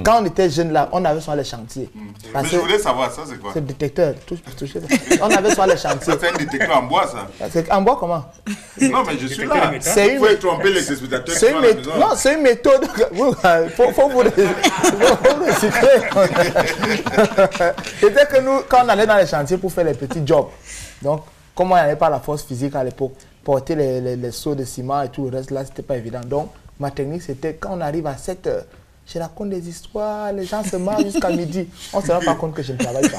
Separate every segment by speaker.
Speaker 1: Quand on était jeune là, on avait sur les chantiers.
Speaker 2: Mais je voulais savoir, ça c'est quoi?
Speaker 1: C'est le détecteur. On avait sur les chantiers.
Speaker 2: C'est un détecteur en bois ça?
Speaker 1: C'est en bois comment?
Speaker 2: Non mais je suis là.
Speaker 1: C'est une...
Speaker 2: Vous pouvez tromper les spectateurs.
Speaker 1: Non, c'est une méthode. Il faut vous recycler. C'était que nous, quand on allait dans les chantiers pour faire les petits jobs, donc comme on n'avait pas la force physique à l'époque, porter les seaux de ciment et tout le reste là, c'était pas évident. Donc ma technique c'était quand on arrive à 7 h, je raconte des histoires, les gens se marrent jusqu'à midi. On ne se rend pas compte que je ne travaille pas.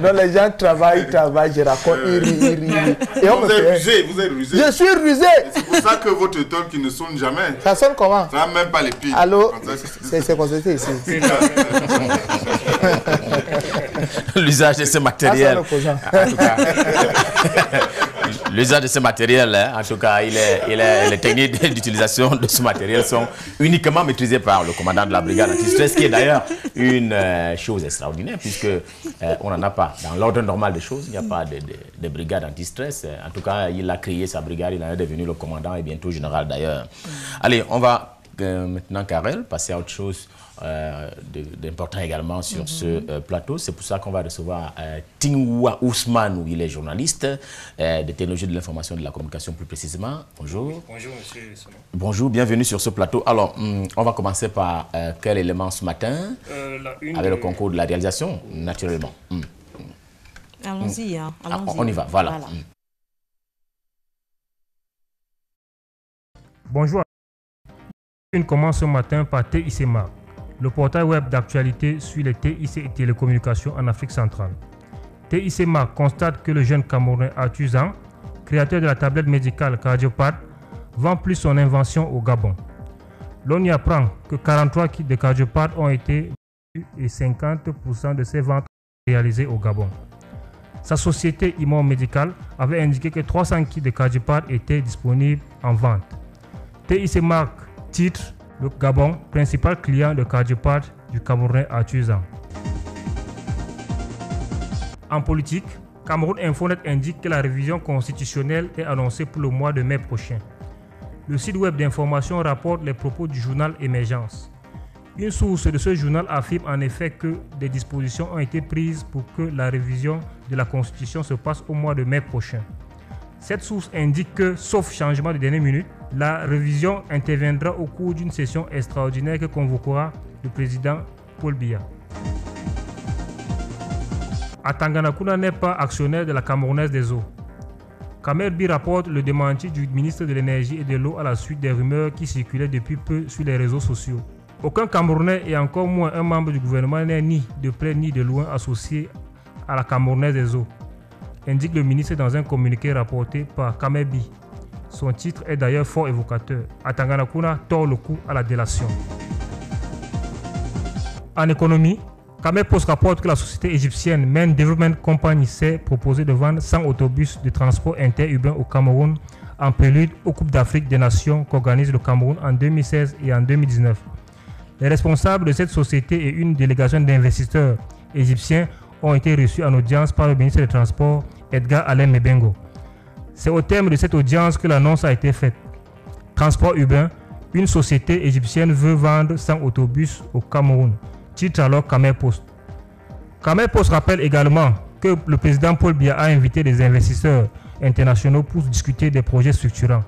Speaker 1: Donc les gens travaillent, je raconte, ils rient. Et
Speaker 2: vous êtes rusé, vous êtes rusé.
Speaker 1: Je suis rusé.
Speaker 2: C'est pour ça que votre tonne qui ne sonne jamais.
Speaker 1: Ça sonne comment?
Speaker 2: Ça n'a même pas les pieds.
Speaker 1: Allô? C'est constaté ici.
Speaker 3: L'usage de ce matériel. L'usage de ce matériel, hein, en tout cas, les techniques d'utilisation de ce matériel sont uniquement maîtrisées par le commandant de la brigade anti-stress, qui est d'ailleurs une chose extraordinaire, puisque on n'en a pas. Dans l'ordre normal des choses, il n'y a pas de brigade anti-stress. En tout cas, il a créé sa brigade, il en est devenu le commandant et bientôt général d'ailleurs. Allez, on va maintenant, Karel, passer à autre chose d'important également sur ce plateau. C'est pour ça qu'on va recevoir Tingwa Ousmane, où il est journaliste des technologies de l'information et de la communication plus précisément. Bonjour.
Speaker 4: Oui, bonjour monsieur Sono.
Speaker 3: Bonjour, bienvenue sur ce plateau. Alors, on va commencer par quel élément ce matin avec le concours de la réalisation, naturellement.
Speaker 5: Allons-y.
Speaker 3: On y va, voilà.
Speaker 4: Bonjour. Une commence ce matin par TICMA, le portail web d'actualité sur les TIC et télécommunications en Afrique centrale. TICMA constate que le jeune Camerounais Arthur Zang, créateur de la tablette médicale Cardiopad, vend plus son invention au Gabon. L'on y apprend que 43 kits de Cardiopad ont été vendus et 50% de ces ventes réalisées au Gabon. Sa société Imon Medical avait indiqué que 300 kits de Cardiopad étaient disponibles en vente. TICMA titre le Gabon, principal client de Cardiopad du Camerounais Arthur Zang. En politique, Cameroun Infonet indique que la révision constitutionnelle est annoncée pour le mois de mai prochain. Le site web d'information rapporte les propos du journal Émergence. Une source de ce journal affirme en effet que des dispositions ont été prises pour que la révision de la Constitution se passe au mois de mai prochain. Cette source indique que, sauf changement de dernière minute, la révision interviendra au cours d'une session extraordinaire que convoquera le président Paul Biya. Atanganakuna n'est pas actionnaire de la Camerounaise des eaux. Kamerbi rapporte le démenti du ministre de l'Énergie et de l'eau à la suite des rumeurs qui circulaient depuis peu sur les réseaux sociaux. Aucun Camerounais et encore moins un membre du gouvernement n'est ni de près ni de loin associé à la Camerounaise des eaux, indique le ministre dans un communiqué rapporté par Kamerbi. Son titre est d'ailleurs fort évocateur. Atanganakuna tord le cou à la délation. En économie, Kamer Post rapporte que la société égyptienne Main Development Company s'est proposée de vendre 100 autobus de transport interurbain au Cameroun en prélude aux Coupes d'Afrique des Nations qu'organise le Cameroun en 2016 et en 2019. Les responsables de cette société et une délégation d'investisseurs égyptiens ont été reçus en audience par le ministre des Transports Edgar Alain Mebengo. C'est au terme de cette audience que l'annonce a été faite. Transport urbain, une société égyptienne veut vendre 100 autobus au Cameroun, titre alors Kamer Post. Kamer Post rappelle également que le président Paul Biya a invité des investisseurs internationaux pour discuter des projets structurants.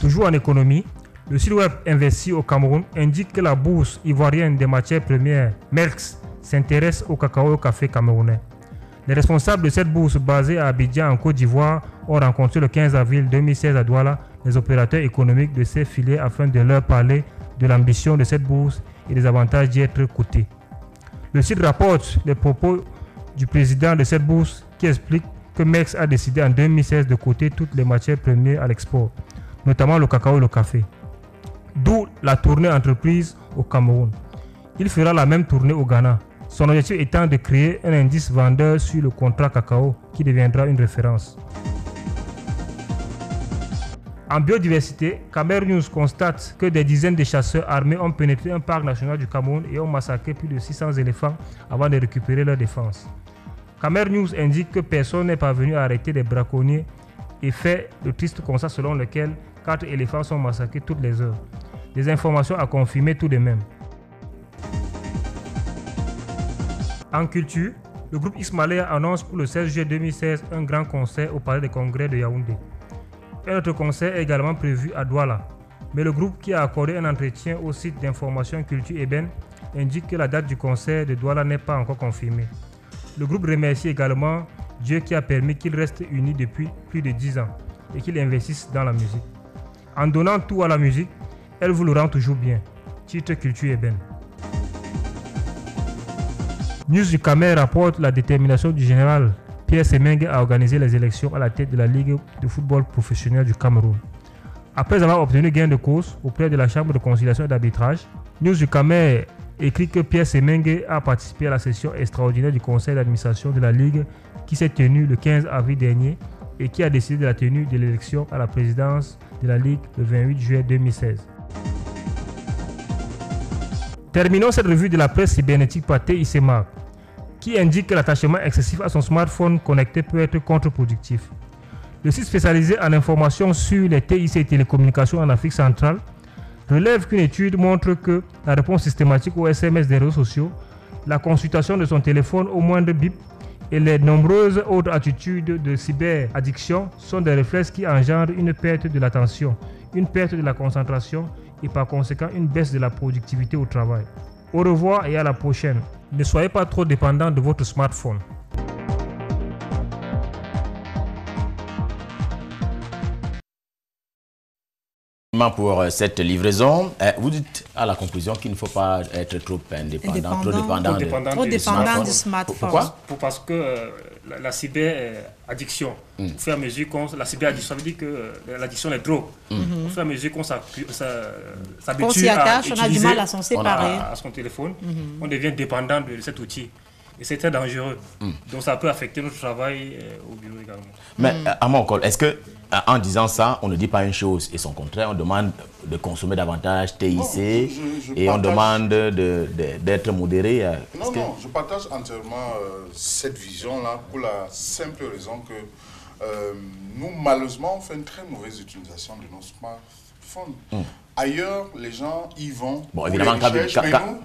Speaker 4: Toujours en économie, le site web Investi au Cameroun indique que la bourse ivoirienne des matières premières, MERX, s'intéresse au cacao et au café camerounais. Les responsables de cette bourse basée à Abidjan en Côte d'Ivoire ont rencontré le 15 avril 2016 à Douala les opérateurs économiques de ces filières afin de leur parler de l'ambition de cette bourse et des avantages d'y être coté. Le site rapporte les propos du président de cette bourse qui explique que MERX a décidé en 2016 de coter toutes les matières premières à l'export, notamment le cacao et le café. D'où la tournée entreprise au Cameroun. Il fera la même tournée au Ghana. Son objectif étant de créer un indice vendeur sur le contrat cacao qui deviendra une référence. En biodiversité, Camer News constate que des dizaines de chasseurs armés ont pénétré un parc national du Cameroun et ont massacré plus de 600 éléphants avant de récupérer leur défense. Camer News indique que personne n'est parvenu à arrêter les braconniers et fait le triste constat selon lequel 4 éléphants sont massacrés toutes les heures. Des informations à confirmer tout de même. En culture, le groupe Ismaël annonce pour le 16 juillet 2016 un grand concert au Palais des Congrès de Yaoundé. Un autre concert est également prévu à Douala, mais le groupe qui a accordé un entretien au site d'information culture Eben indique que la date du concert de Douala n'est pas encore confirmée. Le groupe remercie également Dieu qui a permis qu'ils restent unis depuis plus de 10 ans et qu'ils investissent dans la musique. En donnant tout à la musique, elle vous le rend toujours bien. Titre culture Eben. News du Camer rapporte la détermination du général Pierre Semengue à organiser les élections à la tête de la Ligue de football professionnel du Cameroun. Après avoir obtenu gain de cause auprès de la Chambre de conciliation et d'arbitrage, News du Camer écrit que Pierre Semengue a participé à la session extraordinaire du conseil d'administration de la Ligue qui s'est tenue le 15 avril dernier et qui a décidé de la tenue de l'élection à la présidence de la Ligue le 28 juillet 2016. Terminons cette revue de la presse cybernétique par TICMAR, qui indique que l'attachement excessif à son smartphone connecté peut être contre-productif. Le site spécialisé en information sur les TIC et télécommunications en Afrique centrale relève qu'une étude montre que la réponse systématique aux SMS des réseaux sociaux, la consultation de son téléphone au moindre bip et les nombreuses autres attitudes de cyberaddiction sont des réflexes qui engendrent une perte de l'attention, une perte de la concentration et par conséquent une baisse de la productivité au travail. Au revoir et à la prochaine. Ne soyez pas trop dépendant de votre smartphone.
Speaker 3: Pour cette livraison, vous dites à la conclusion qu'il ne faut pas être trop indépendant, trop dépendant
Speaker 5: du smartphone.
Speaker 3: Pourquoi?
Speaker 4: Parce que la cyberaddiction, au fur et à mesure qu'on... La cyberaddiction, ça veut dire que l'addiction est drogue. Au fur et à mesure qu'on s'habitue à
Speaker 5: on a du mal à s'en séparer.
Speaker 4: À son téléphone, on devient dépendant de cet outil. Et c'est très dangereux. Donc ça peut affecter notre travail au bureau également.
Speaker 3: Mais à mon col, est-ce que en disant ça, on ne dit pas une chose et son contraire, on demande de consommer davantage TIC et on demande d'être modéré.
Speaker 2: Non, je partage entièrement cette vision-là pour la simple raison que nous, malheureusement, on fait une très mauvaise utilisation de nos smartphones. Ailleurs, les gens y vont.
Speaker 3: Bon, évidemment,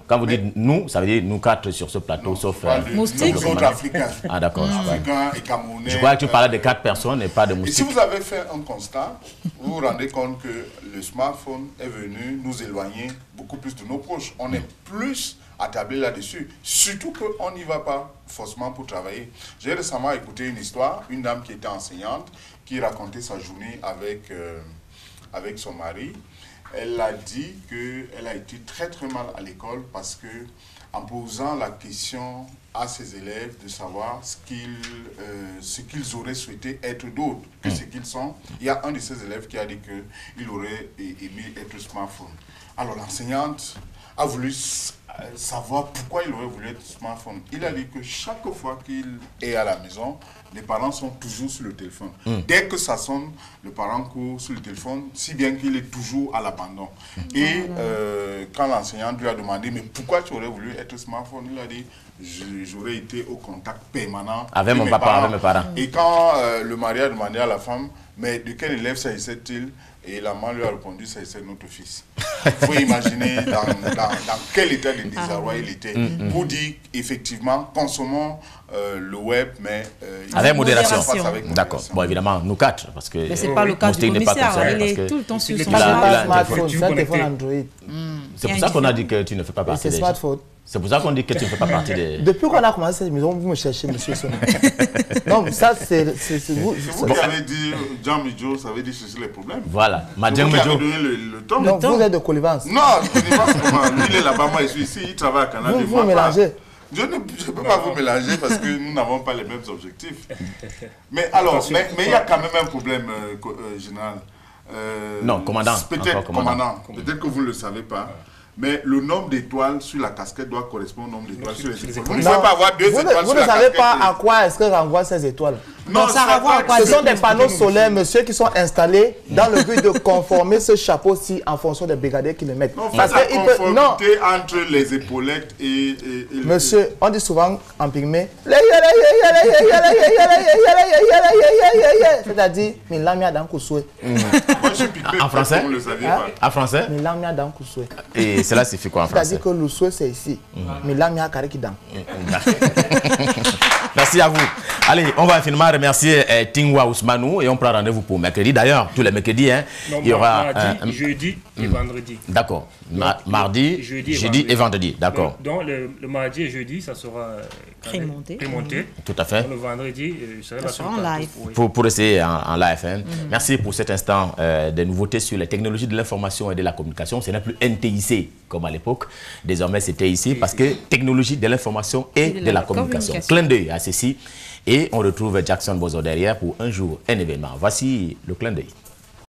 Speaker 3: quand vous dites nous, ça veut dire nous quatre sur ce plateau, non, sauf
Speaker 2: les autres Africains.
Speaker 3: Ah, d'accord.
Speaker 2: Africains et Camerounais.
Speaker 3: Je crois que tu parlais de 4 personnes et pas de moustiques.
Speaker 2: Et si vous avez fait un constat, vous vous rendez compte que le smartphone est venu nous éloigner beaucoup plus de nos proches. On est plus attablé là-dessus. Surtout qu'on n'y va pas forcément pour travailler. J'ai récemment écouté une histoire, une dame qui était enseignante, qui racontait sa journée avec son mari. Elle a dit qu'elle a été très très mal à l'école parce que en posant la question à ses élèves de savoir ce qu'ils auraient souhaité être d'autres que ce qu'ils sont, il y a un de ses élèves qui a dit qu'il aurait aimé être smartphone. Alors l'enseignante a voulu savoir pourquoi il aurait voulu être smartphone. Il a dit que chaque fois qu'il est à la maison, les parents sont toujours sur le téléphone. Dès que ça sonne, le parent court sur le téléphone, si bien qu'il est toujours à l'abandon. Et quand l'enseignante lui a demandé, mais pourquoi tu aurais voulu être smartphone, il a dit, j'aurais été au contact permanent
Speaker 3: avec mon papa, avec mes parents.
Speaker 2: Et quand le mari a demandé à la femme, mais de quel élève s'agissait-il? Et la maman lui a répondu, c'est notre fils. Il faut imaginer dans quel état de désarroi il était. Pour dire, effectivement, consommons le web, mais
Speaker 3: avec modération. D'accord. Bon, évidemment, nous quatre, parce que
Speaker 5: mais c'est pas le cas du commissaire, il est tout le temps sur son smartphone.
Speaker 3: C'est pour ça qu'on a dit que tu ne fais pas partie des smartphones. C'est pour ça qu'on dit que tu ne fais pas partie des...
Speaker 1: Depuis qu'on a commencé cette émission, vous me cherchez, monsieur Sonny. Non, ça, c'est vous.
Speaker 2: C'est vous qui avez dit, Jean Midjo, ça veut dire chercher les problèmes.
Speaker 3: Voilà.
Speaker 2: Jean Midjo. Le temps.
Speaker 1: Non, vous êtes de connivence.
Speaker 2: Non, connivence, comment? Il est là-bas, moi je suis ici, il travaille à Canal.
Speaker 1: Vous mélangez.
Speaker 2: Je ne peux pas vous mélanger parce que nous n'avons pas les mêmes objectifs. Mais alors, mais il y a quand même un problème général.
Speaker 3: Non, commandant.
Speaker 2: Peut-être, commandant. Peut-être que vous ne le savez pas. Mais le nombre d'étoiles sur la casquette doit correspondre au nombre d'étoiles sur les épaules. Vous ne
Speaker 1: Non,
Speaker 2: pouvez pas avoir 2 étoiles sur la casquette.
Speaker 1: Vous ne savez pas à quoi est-ce que renvoient ces étoiles.
Speaker 2: Non,
Speaker 5: ça renvoie à quoi?
Speaker 1: Ce sont des panneaux solaires, monsieur, qui sont installés dans le but de conformer ce chapeau-ci en fonction des brigadiers qui le mettent.
Speaker 2: Non, parce que la conformité entre les épaulettes et
Speaker 1: monsieur, on dit souvent en pygmée, c'est-à-dire,
Speaker 3: en français? En français? Et cela signifie quoi en français?
Speaker 1: C'est-à-dire que le souhait, c'est ici.
Speaker 3: Merci à vous. Allez, on va finalement remercier Tingwa Ousmanou et on prend rendez-vous pour mercredi. D'ailleurs, tous les mercredis, hein, il y aura...
Speaker 4: Mardi, jeudi et vendredi.
Speaker 3: D'accord. Mardi, jeudi et vendredi. D'accord.
Speaker 4: Donc, le mardi et jeudi, ça sera prémonté.
Speaker 3: Tout à fait.
Speaker 4: Le vendredi, ça sera
Speaker 5: en live.
Speaker 3: Pour essayer en live. Hein. Merci pour cet instant de nouveautés sur les technologies de l'information et de la communication. Ce n'est plus NTIC comme à l'époque. Désormais, c'est TIC parce que technologie de l'information et de la communication. Clin d'œil à ceci. Et on retrouve Jackson Bozo derrière pour un jour, un événement. Voici le clin d'œil.